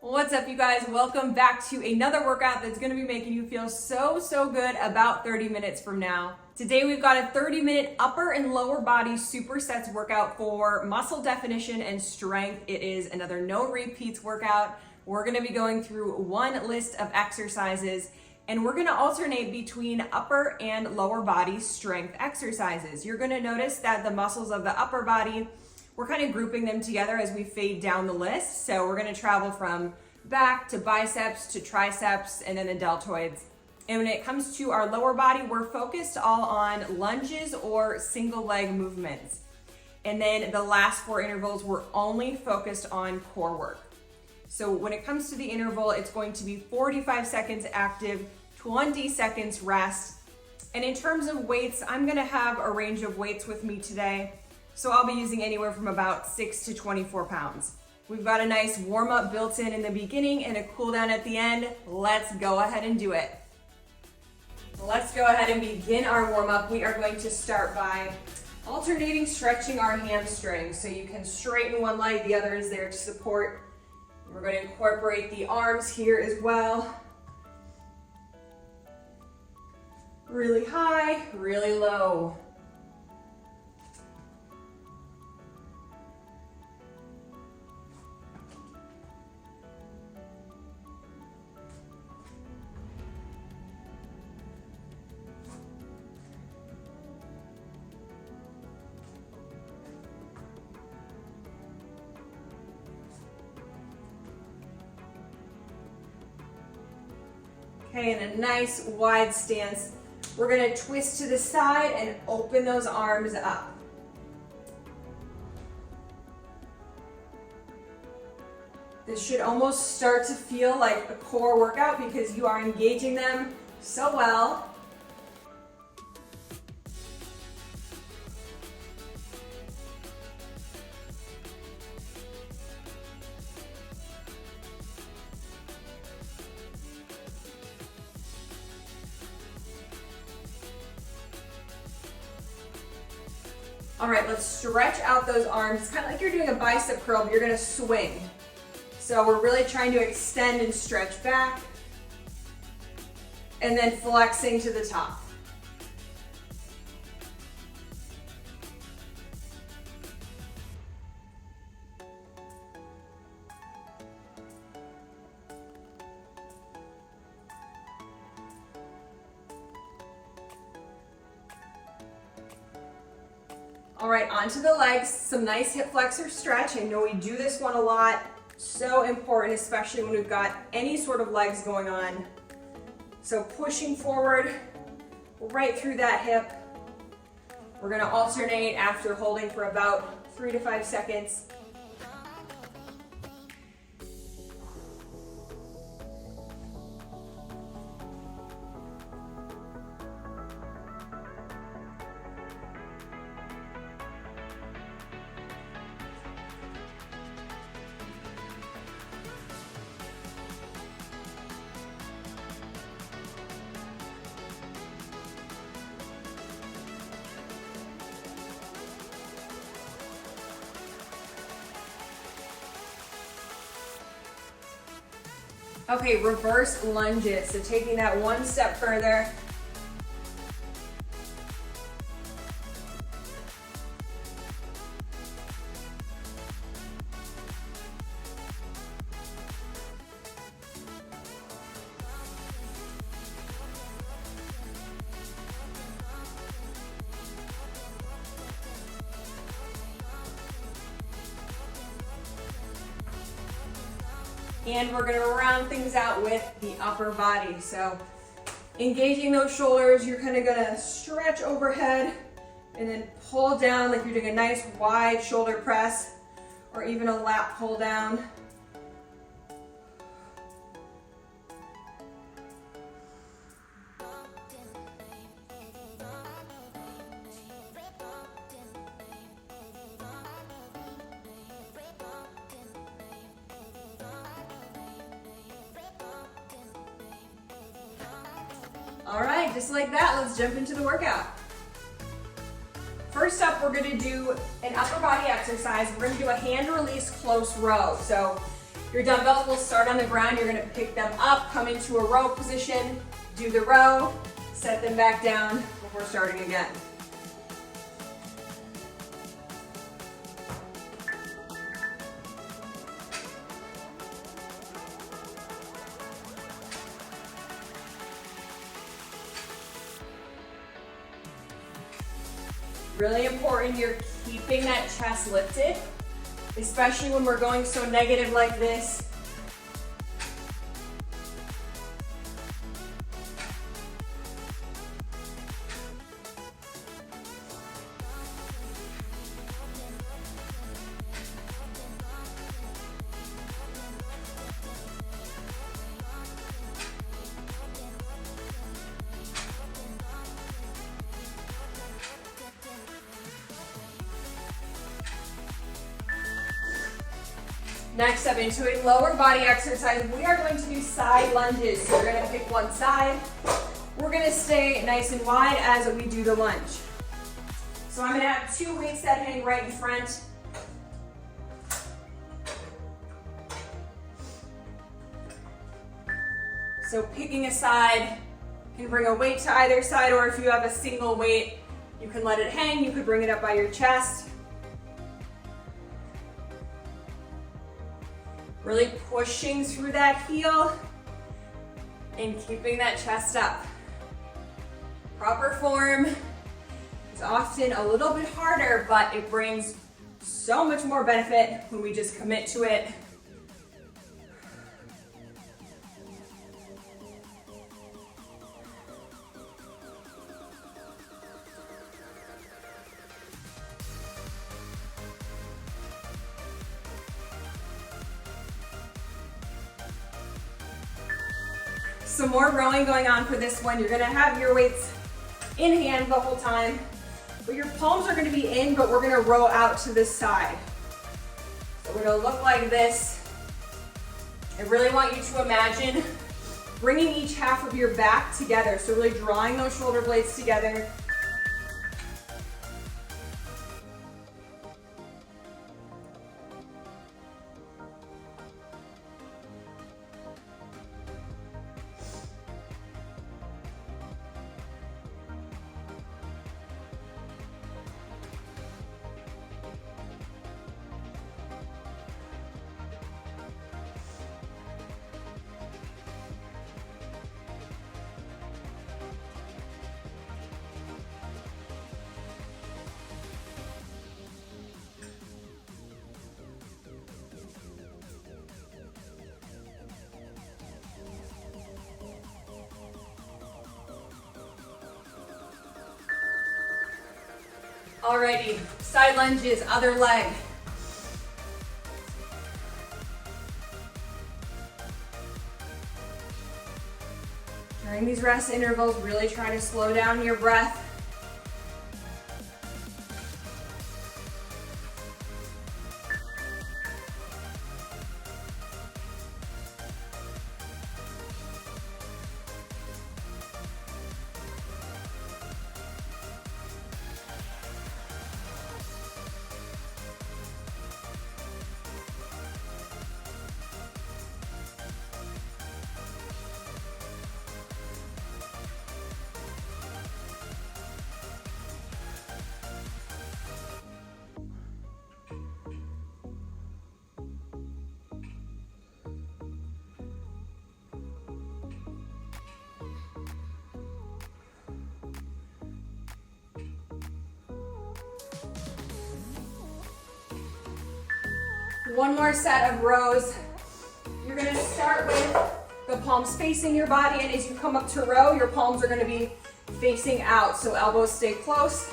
What's up, you guys? Welcome back to another workout that's going to be making you feel so good about 30 minutes from now. Today we've got a 30-minute upper and lower body supersets workout for muscle definition and strength. It is another no repeats workout. We're going to be going through one list of exercises and we're going to alternate between upper and lower body strength exercises. You're going to notice that the muscles of the upper body, we're kind of grouping them together as we fade down the list. So we're going to travel from back to biceps to triceps and then the deltoids. And when it comes to our lower body, we're focused all on lunges or single leg movements. And then the last 4 intervals, we're only focused on core work. So when it comes to the interval, it's going to be 45 seconds active, 20 seconds rest. And in terms of weights, I'm going to have a range of weights with me today. So I'll be using anywhere from about 6 to 24 pounds. We've got a nice warm up built in the beginning and a cool down at the end. Let's go ahead and do it. Let's go ahead and begin our warm up. We are going to start by alternating stretching our hamstrings. So you can straighten one leg, the other is there to support. We're going to incorporate the arms here as well. Really high, really low. Okay, in a nice wide stance, we're going to twist to the side and open those arms up. This should almost start to feel like a core workout because you are engaging them so well. All right, let's stretch out those arms. It's kind of like you're doing a bicep curl, but you're gonna swing. So we're really trying to extend and stretch back and then flexing to the top. All right, onto the legs, some nice hip flexor stretch. I know we do this one a lot. So important, especially when we've got any sort of legs going on. So pushing forward, right through that hip. We're gonna alternate after holding for about 3 to 5 seconds. Okay, reverse lunges. So taking that one step further. And we're going to round things out with the upper body. So engaging those shoulders, you're kind of going to stretch overhead and then pull down like you're doing a nice wide shoulder press or even a lat pull down. All right, just like that, let's jump into the workout. First up, we're gonna do an upper body exercise. We're gonna do a hand release close row. So Your dumbbells will start on the ground. You're gonna pick them up, come into a row position, do the row, set them back down before starting again. Really important you're keeping that chest lifted, especially when we're going so negative like this. Next up, into a lower body exercise, we are going to do side lunges. So we're gonna pick one side. We're gonna stay nice and wide as we do the lunge. So I'm gonna have two weights that hang right in front. So picking a side, you can bring a weight to either side, or if you have a single weight, you can let it hang. You could bring it up by your chest. Really pushing through that heel and keeping that chest up. Proper form is often a little bit harder, but it brings so much more benefit when we just commit to it. Some more rowing going on for this one. You're gonna have your weights in hand the whole time, but your palms are gonna be in, but we're gonna row out to this side. So we're gonna look like this. I really want you to imagine bringing each half of your back together. So really drawing those shoulder blades together. Alrighty, side lunges, other leg. During these rest intervals, really try to slow down your breath. One more set of rows. You're gonna start with the palms facing your body, and as you come up to row, your palms are gonna be facing out, so elbows stay close.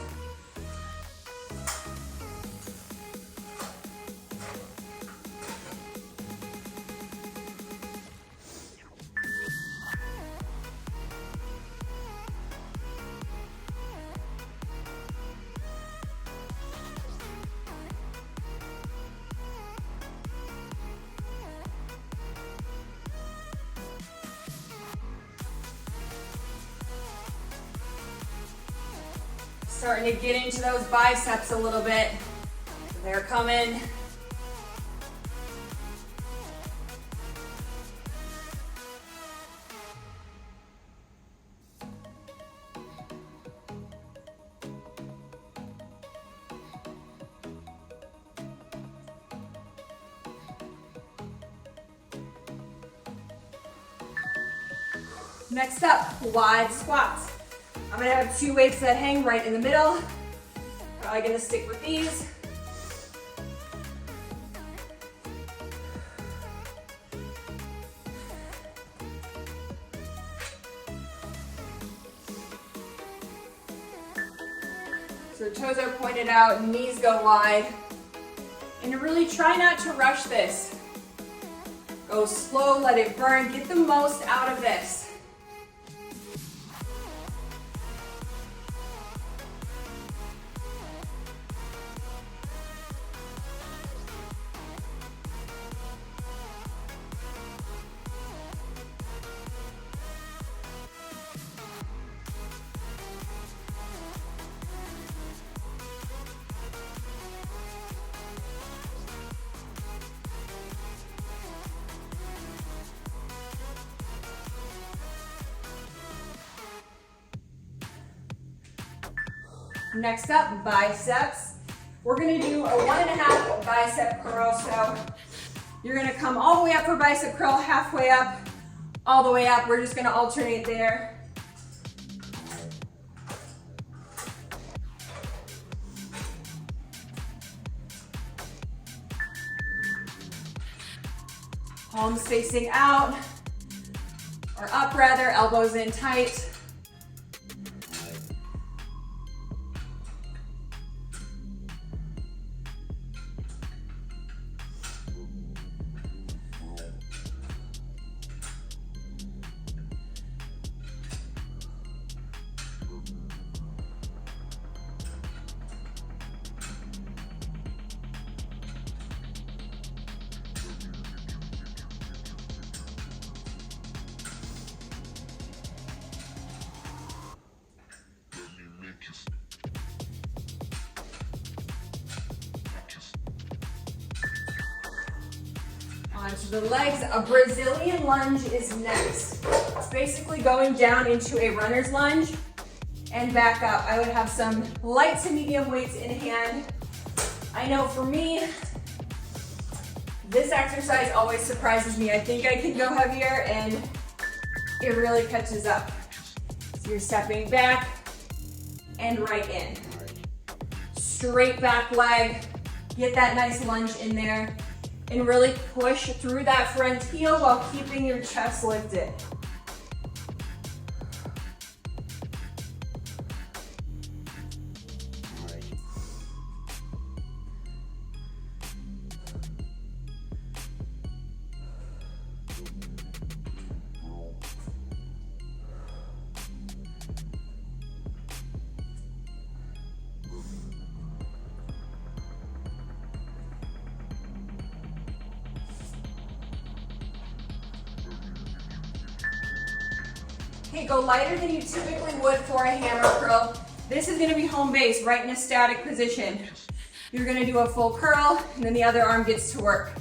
Starting to get into those biceps a little bit. They're coming. Next up, wide squats. I'm gonna have 2 weights that hang right in the middle. Probably gonna stick with these. So toes are pointed out, knees go wide. And really try not to rush this. Go slow, let it burn, get the most out of this. Next up, biceps. We're gonna do a 1.5 bicep curl. So you're gonna come all the way up for bicep curl, halfway up, all the way up. We're just gonna alternate there. Palms facing out, or up rather, elbows in tight. Onto the legs, a Brazilian lunge is next. It's basically going down into a runner's lunge and back up. I would have some light to medium weights in hand. I know for me, this exercise always surprises me. I think I can go heavier and it really catches up. So you're stepping back and right in. Straight back leg, get that nice lunge in there. And really push through that front heel while keeping your chest lifted. Okay, go lighter than you typically would for a hammer curl. This is gonna be home base, right in a static position. You're gonna do a full curl, and then the other arm gets to work.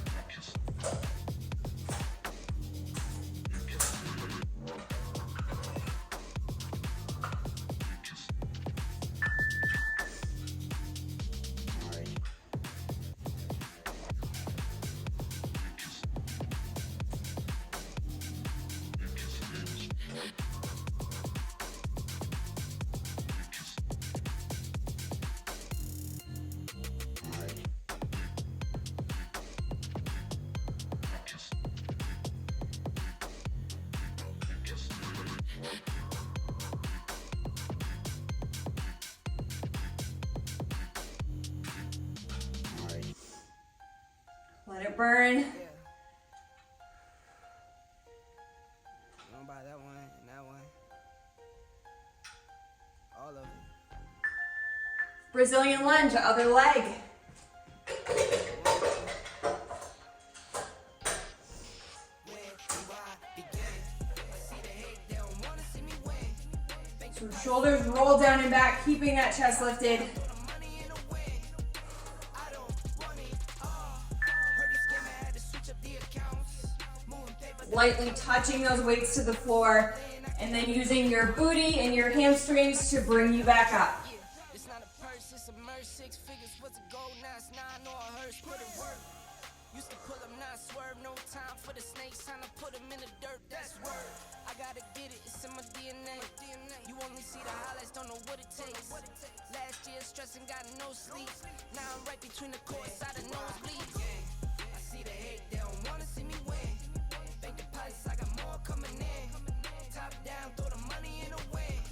Let it burn. Yeah. I'm gonna buy that one and that one. All of it. Brazilian lunge, other leg. So shoulders roll down and back, keeping that chest lifted. Lightly touching those weights to the floor, and then using your booty and your hamstrings to bring you back up. Used to pull them, not swerve. No time for the snakes, time to put them in the dirt. That's word. I gotta get it, it's in my DNA. You only see the highlights, don't know what it takes. Last year stressing, got no sleep. Now I'm right between the courts, side of nosebleeds. I see the hate, they don't wanna see me win. Bank deposits, I got more coming in. Top down, throw the money in the wind.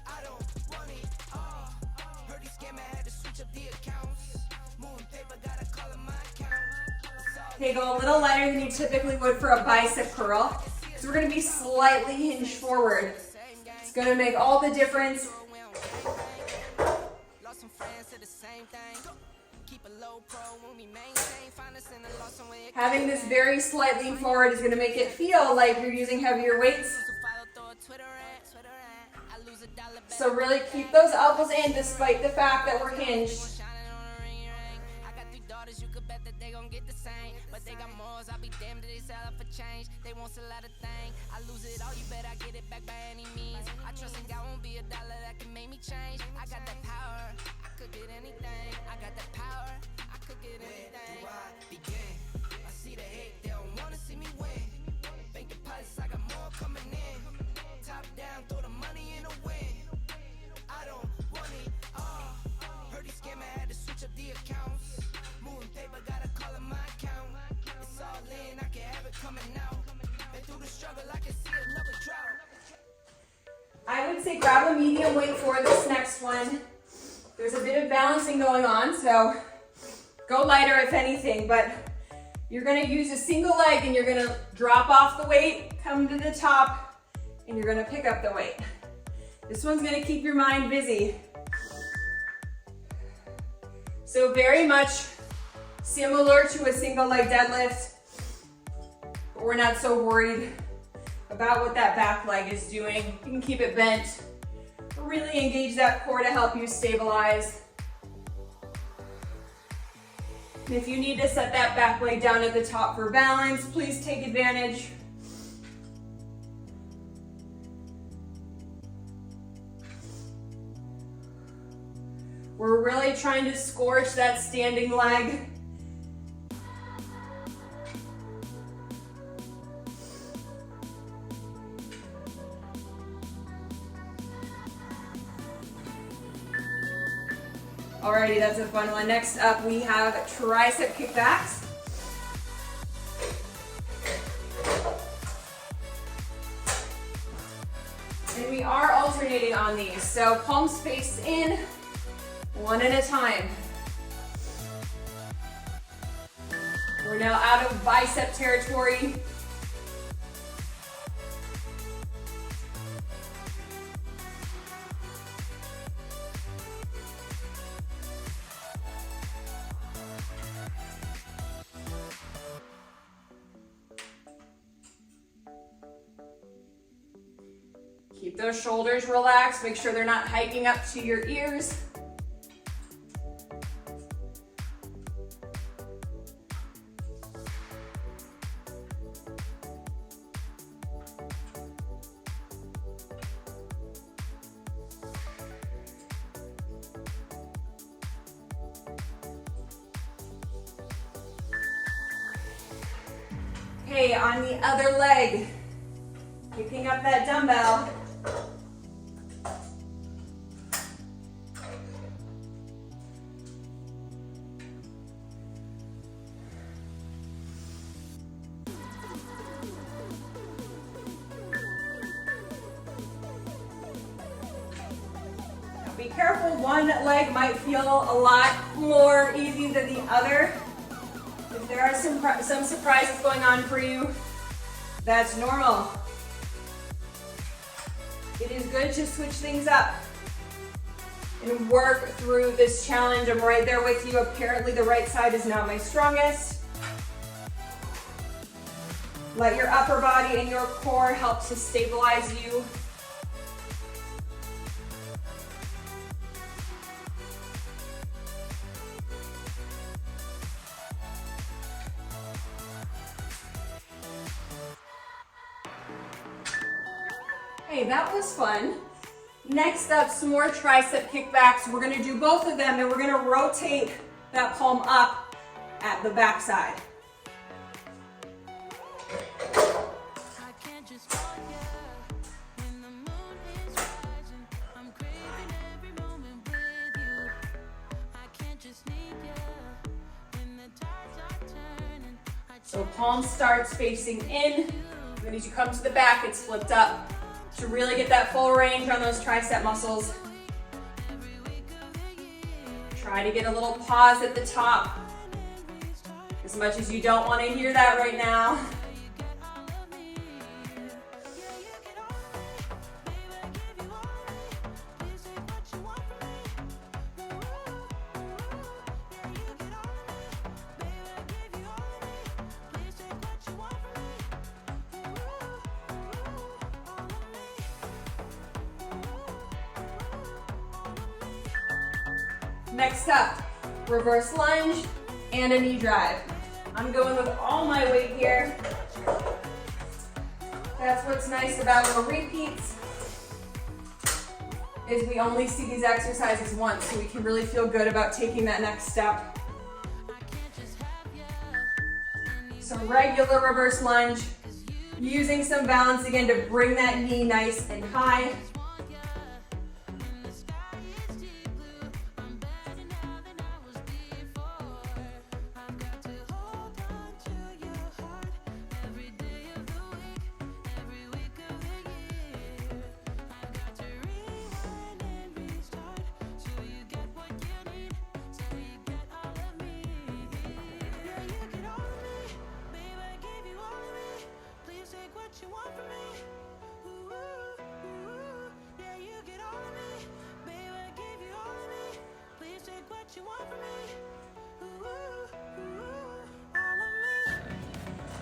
I don't want it all. Heard he scammer, had to switch up the accounts. Moving paper, gotta call it my account. Okay, go a little lighter than you typically would for a bicep curl. So we're gonna be slightly hinged forward. It's gonna make all the difference. Lost some friends to the same thing. Keep a low pro when we maintain. Find us in the lost somewhere. Having this very slight lean forward is gonna make it feel like you're using heavier weights. So really keep those elbows in despite the fact that we're hinged. You could bet that they gon' get the same, but they got more. I'll be damned if they sell it for change. They won't sell out a thing. I lose it all, you bet I get it back by any means. I trust in God, won't be a dollar that can make me change. I got that power, I could get anything. I got that power, I could get anything. Where do I begin? I see the hate, they don't wanna see me win. Bank deposits, I got more coming in. Top down, throw the money in the wind. I don't want it all. Heard he scammer, had to switch up the accounts. Moving paper, gotta call it my account. It's all in, I can have it coming out. Been through the struggle, I can see another drought. I would say grab a medium weight for this next one. There's a bit of balancing going on, so go lighter if anything, but you're gonna use a single leg and you're gonna drop off the weight, come to the top, and you're gonna pick up the weight. This one's gonna keep your mind busy. So very much similar to a single leg deadlift, but we're not so worried about what that back leg is doing. You can keep it bent, really engage that core to help you stabilize. And if you need to set that back leg down at the top for balance, please take advantage. We're really trying to scorch that standing leg. Alrighty, that's a fun one. Next up, we have tricep kickbacks. And we are alternating on these. So palms face in, one at a time. We're now out of bicep territory. Keep those shoulders relaxed. Make sure they're not hiking up to your ears. Okay, on the other leg, picking up that dumbbell. Now be careful, one leg might feel a lot more easy than the other. If there are some surprises going on for you, that's normal. It is good to switch things up and work through this challenge. I'm right there with you. Apparently the right side is not my strongest. Let your upper body and your core help to stabilize you. Hey, that was fun. Next up, some more tricep kickbacks. We're gonna do both of them and we're gonna rotate that palm up at the backside. So palm starts facing in, and then as you come to the back, it's flipped up to really get that full range on those tricep muscles. Try to get a little pause at the top, as much as you don't want to hear that right now. Next up, reverse lunge and a knee drive. I'm going with all my weight here. That's what's nice about little repeats, is we only see these exercises once, so we can really feel good about taking that next step. So regular reverse lunge, using some balance again to bring that knee nice and high.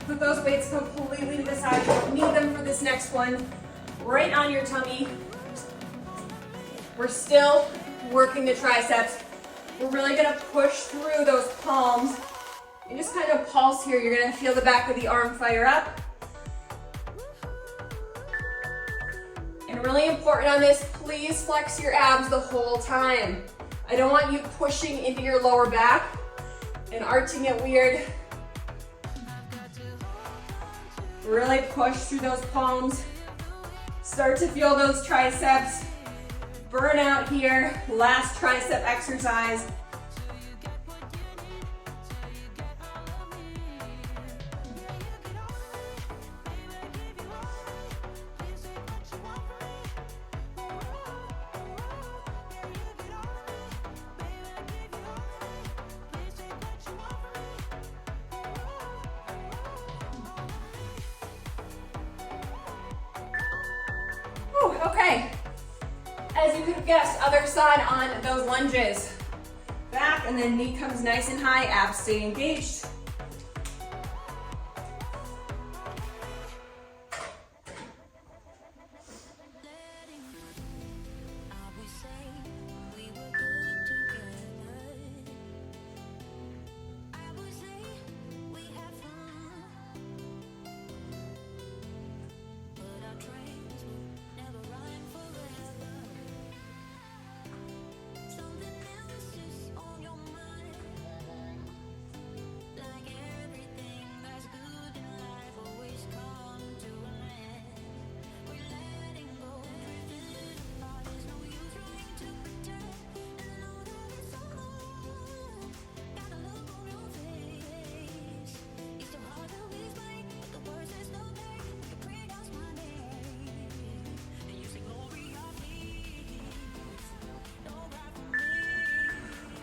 Put those weights completely to the side. You don't need them for this next one. Right on your tummy. We're still working the triceps. We're really gonna push through those palms. And just kind of pulse here. You're gonna feel the back of the arm fire up. And really important on this, please flex your abs the whole time. I don't want you pushing into your lower back and arching it weird. Really push through those palms. Start to feel those triceps burn out here. Last tricep exercise. Okay, as you could have guessed, other side on those lunges. Back and then knee comes nice and high, abs stay engaged.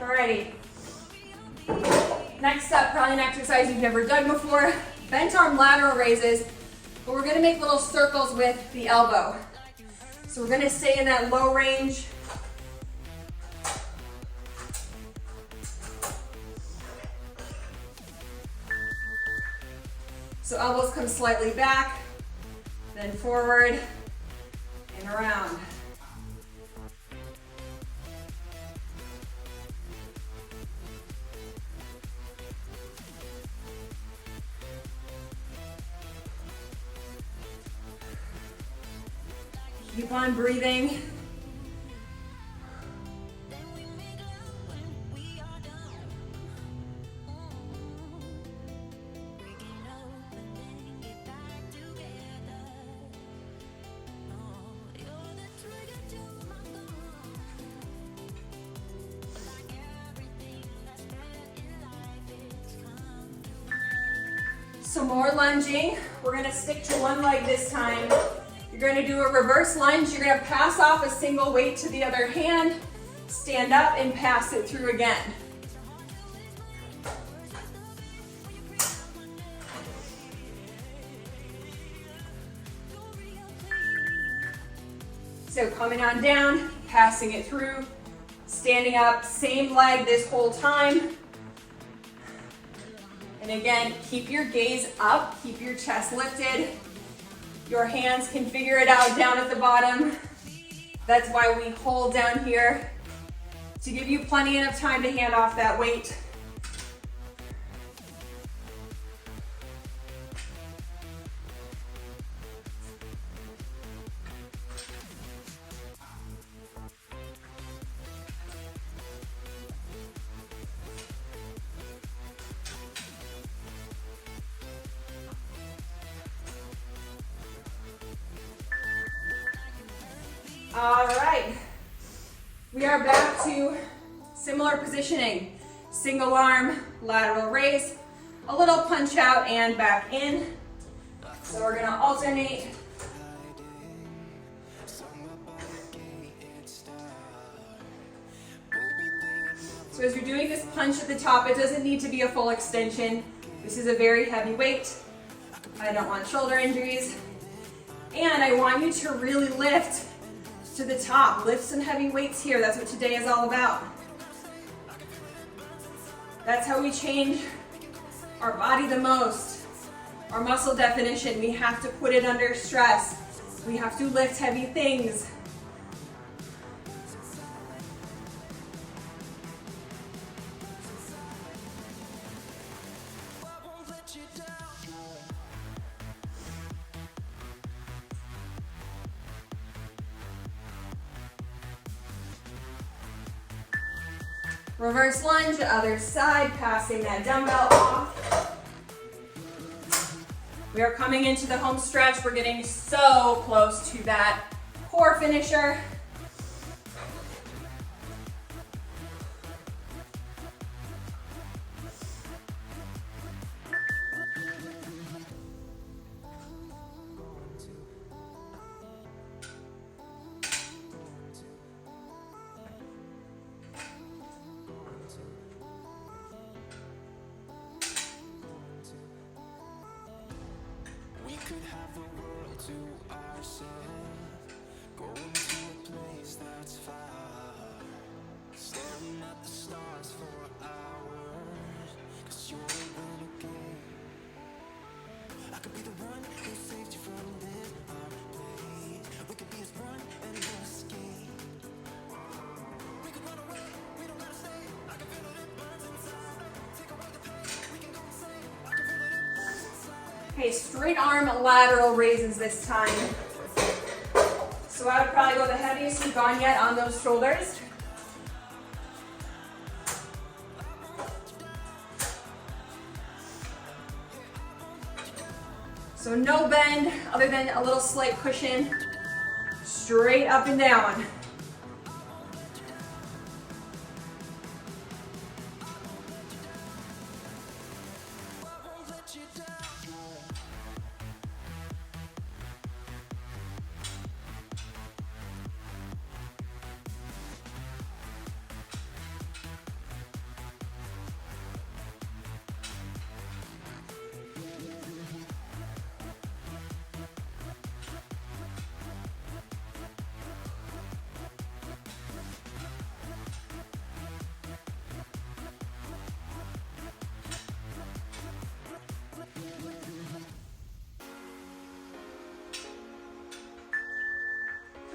Alrighty. Next up, probably an exercise you've never done before, bent arm lateral raises, but we're gonna make little circles with the elbow. So we're gonna stay in that low range. So elbows come slightly back, then forward and around. Keep on breathing. Some more lunging. We're gonna stick to one leg this time. You're gonna do a reverse lunge. You're gonna pass off a single weight to the other hand, stand up and pass it through again. So coming on down, passing it through, standing up, same leg this whole time. And again, keep your gaze up, keep your chest lifted. Your hands can figure it out down at the bottom. That's why we hold down here, to give you plenty enough time to hand off that weight. All right, we are back to similar positioning. Single arm, lateral raise, a little punch out and back in. So we're gonna alternate. So as you're doing this punch at the top, it doesn't need to be a full extension. This is a very heavy weight. I don't want shoulder injuries. And I want you to really lift to the top. Lift some heavy weights here. That's what today is all about. That's how we change our body the most. Our muscle definition, we have to put it under stress. We have to lift heavy things. Reverse lunge, other side, passing that dumbbell off. We are coming into the home stretch. We're getting so close to that core finisher. Could have the world to ourselves, going to a place that's far, staring at the stars for hours, 'cause you're in a game. I could be the one who saved you from this place. We could be as one and escape. We could run away, we don't gotta stay. I can feel it burns inside. Take away the pain, we can go insane. I can feel it burns inside. Okay, straight arm lateral raises this time. So I would probably go the heaviest you've gone yet on those shoulders. So no bend, other than a little slight cushion. Straight up and down.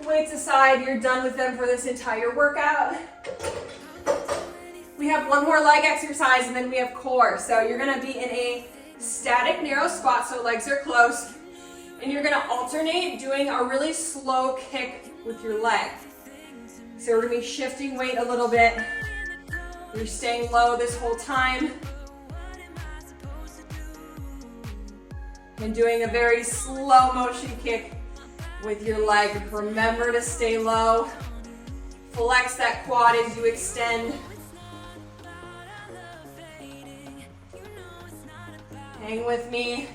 Weights aside, you're done with them for this entire workout. We have one more leg exercise and then we have core. So you're gonna be in a static narrow squat, so legs are close. And you're gonna alternate doing a really slow kick with your leg. So we're gonna be shifting weight a little bit. You're staying low this whole time. And doing a very slow motion kick with your leg. Remember to stay low. Flex that quad as you extend. Hang with me.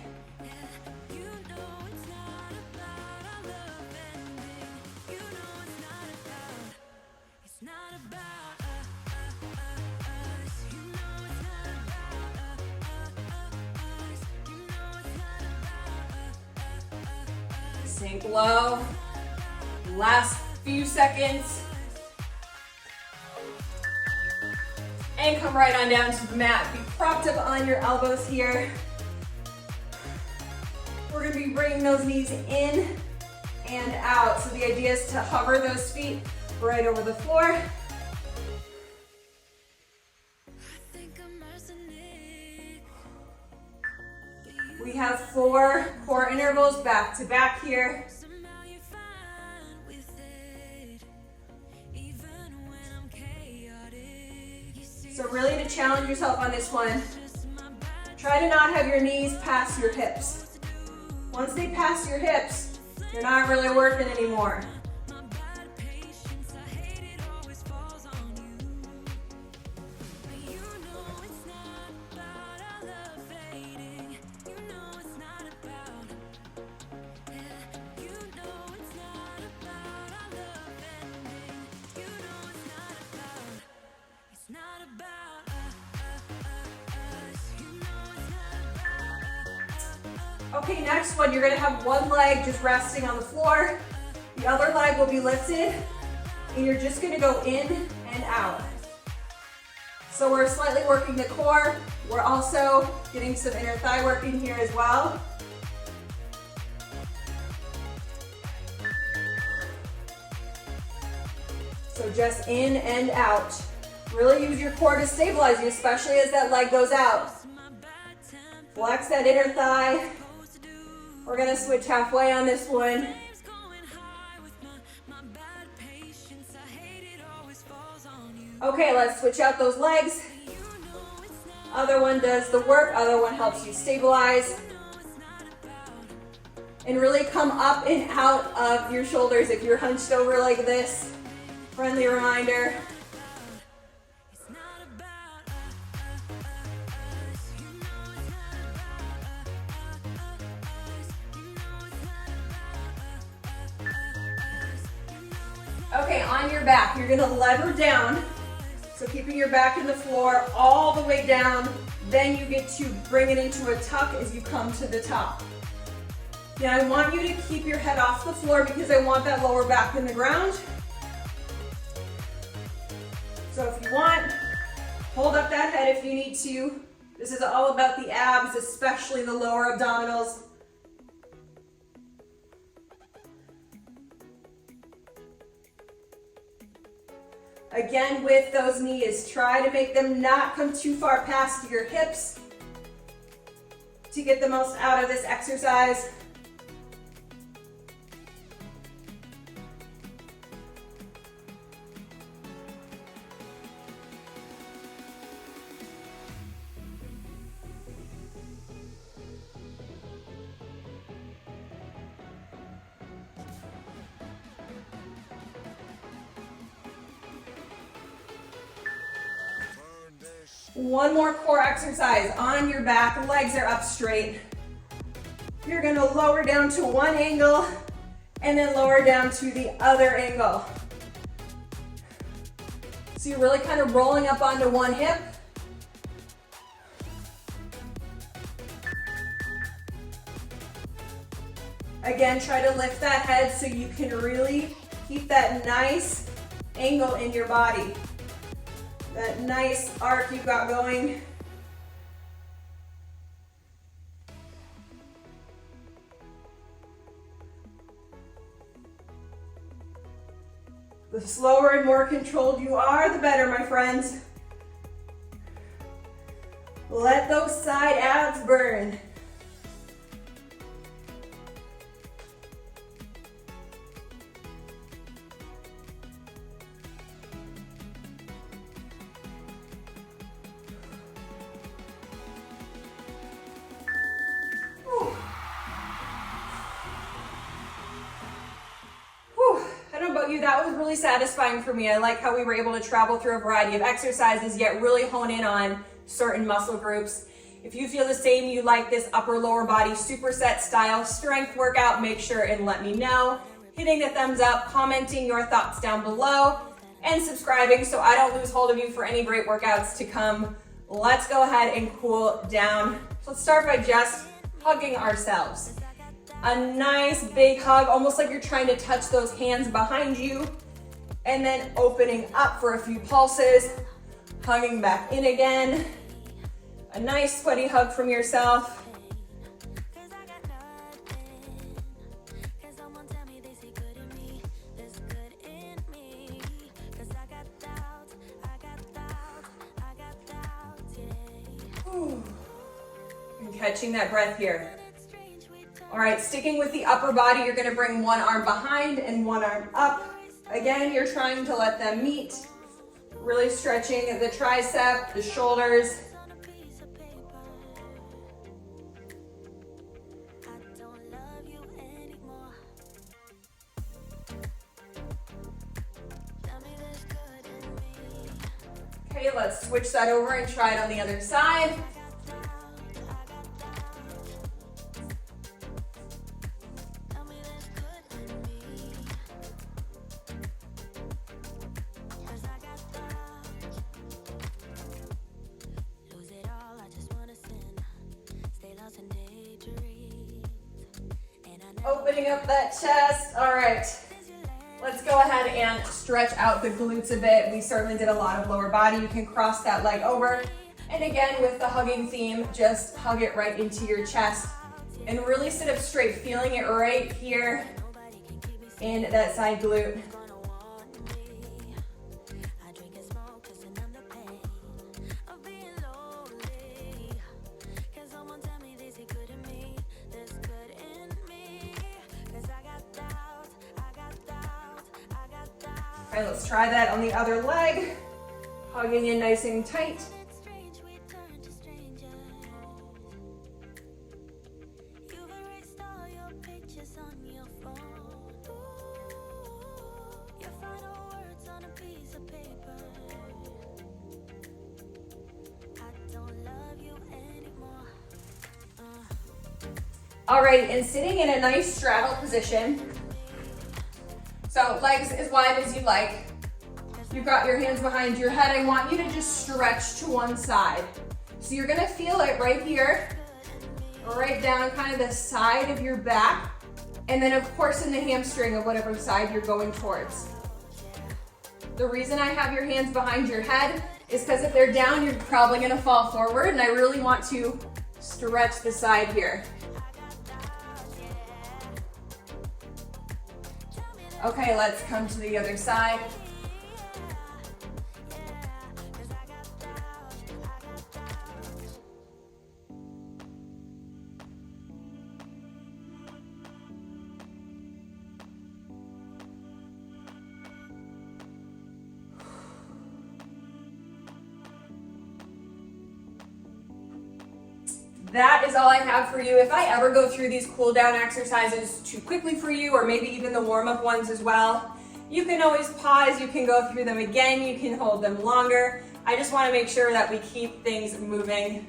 Sink low. Last few seconds. And come right on down to the mat. Be propped up on your elbows here. We're gonna be bringing those knees in and out. So the idea is to hover those feet right over the floor. We have 4 core intervals back to back here. So really to challenge yourself on this one, try to not have your knees pass your hips. Once they pass your hips, you're not really working anymore. Okay, next one, you're gonna have one leg just resting on the floor. The other leg will be lifted, and you're just gonna go in and out. So we're slightly working the core. We're also getting some inner thigh work in here as well. So just in and out. Really use your core to stabilize you, especially as that leg goes out. Flex that inner thigh. We're gonna switch halfway on this one. Okay, let's switch out those legs. Other one does the work, other one helps you stabilize. And really come up and out of your shoulders if you're hunched over like this. Friendly reminder. Okay, on your back, you're gonna lever down. So keeping your back in the floor all the way down, then you get to bring it into a tuck as you come to the top. Now I want you to keep your head off the floor because I want that lower back in the ground. So if you want, hold up that head if you need to. This is all about the abs, especially the lower abdominals. Again, with those knees, try to make them not come too far past your hips to get the most out of this exercise. One more core exercise on your back, legs are up straight. You're gonna lower down to one angle and then lower down to the other angle. So you're really kind of rolling up onto one hip. Again, try to lift that head so you can really keep that nice angle in your body. That nice arc you've got going. The slower and more controlled you are, the better, my friends. Let those side abs burn. That was really satisfying for me. I like how we were able to travel through a variety of exercises, yet really hone in on certain muscle groups. If you feel the same, you like this upper lower body superset style strength workout, make sure and let me know. Hitting the thumbs up, commenting your thoughts down below, and subscribing so I don't lose hold of you for any great workouts to come. Let's go ahead and cool down. Let's start by just hugging ourselves. A nice big hug, almost like you're trying to touch those hands behind you, and then opening up for a few pulses, hugging back in again. A nice sweaty hug from yourself. And catching that breath here. All right, sticking with the upper body, you're gonna bring one arm behind and one arm up. Again, you're trying to let them meet. Really stretching the tricep, the shoulders. Okay, let's switch that over and try it on the other side. Opening up that chest. All right, let's go ahead and stretch out the glutes a bit. We certainly did a lot of lower body. You can cross that leg over. And again, with the hugging theme, just hug it right into your chest and really sit up straight, feeling it right here in that side glute. All right, let's try that on the other leg. Hugging in nice and tight. All right, and sitting in a nice straddle position. So legs as wide as you like. You've got your hands behind your head. I want you to just stretch to one side. So you're gonna feel it right here, right down kind of the side of your back, and then of course in the hamstring of whatever side you're going towards. The reason I have your hands behind your head is because if they're down, you're probably gonna fall forward, and I really want to stretch the side here. Okay, let's come to the other side. That is all I have for you. If I ever go through these cool down exercises too quickly for you, or maybe even the warm-up ones as well, you can always pause, you can go through them again, you can hold them longer. I just wanna make sure that we keep things moving.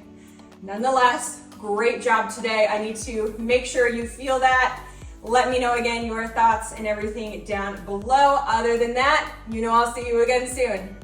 Nonetheless, great job today. I need to make sure you feel that. Let me know again your thoughts and everything down below. Other than that, I'll see you again soon.